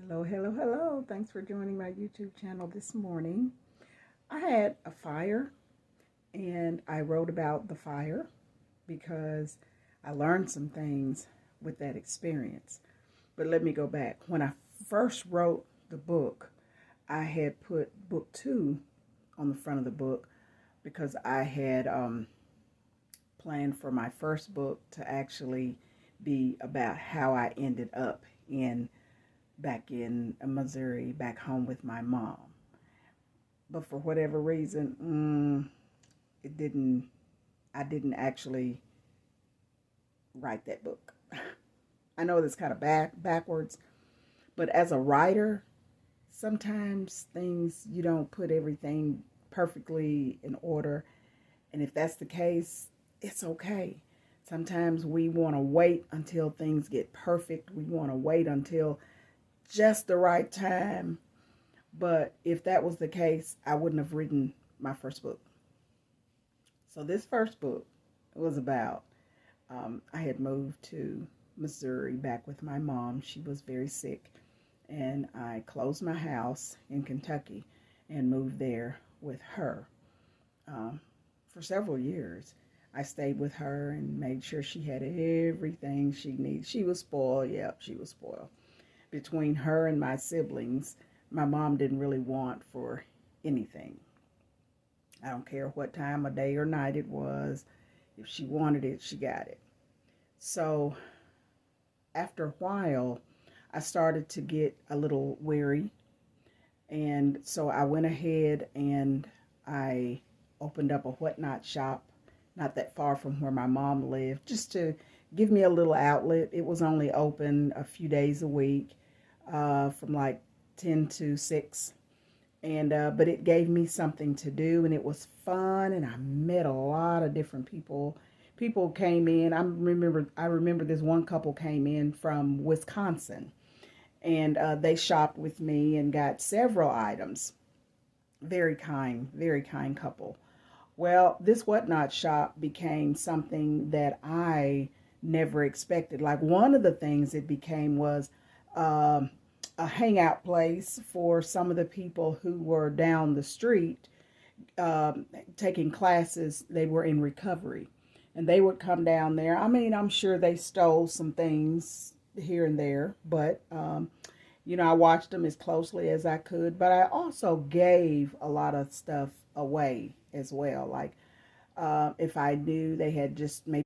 Hello, hello, hello. Thanks for joining my YouTube channel this morning. I had a fire and I wrote about the fire because I learned some things with that experience. But let me go back. When I first wrote the book, I had put book 2 on the front of the book because I had planned for my first book to actually be about how I ended up back in Missouri, back home with my mom. But for whatever reason, I didn't actually write that book. I know that's kind of backwards, but as a writer, sometimes you don't put everything perfectly in order. And if that's the case, it's okay. Sometimes we want to wait until things get perfect. We want to wait until just the right time. But if that was the case, I wouldn't have written my first book. So this first book was about, I had moved to Missouri back with my mom. She was very sick. And I closed my house in Kentucky and moved there with her for several years. I stayed with her and made sure she had everything she needed. She was spoiled. Yep, she was spoiled. Between her and my siblings, my mom didn't really want for anything. I don't care what time of day or night it was. If she wanted it, she got it. So after a while, I started to get a little weary. And so I went ahead and I opened up a whatnot shop not that far from where my mom lived, just to give me a little outlet. It was only open a few days a week, from like 10 to 6. And but it gave me something to do, and it was fun, and I met a lot of different people. People came in. I remember this one couple came in from Wisconsin, and they shopped with me and got several items. Very kind couple. Well, this whatnot shop became something that I never expected. Like, one of the things it became was a hangout place for some of the people who were down the street taking classes. They were in recovery, and they would come down there. I mean, I'm sure they stole some things here and there, but I watched them as closely as I could. But I also gave a lot of stuff away as well. Like, if I knew they had just maybe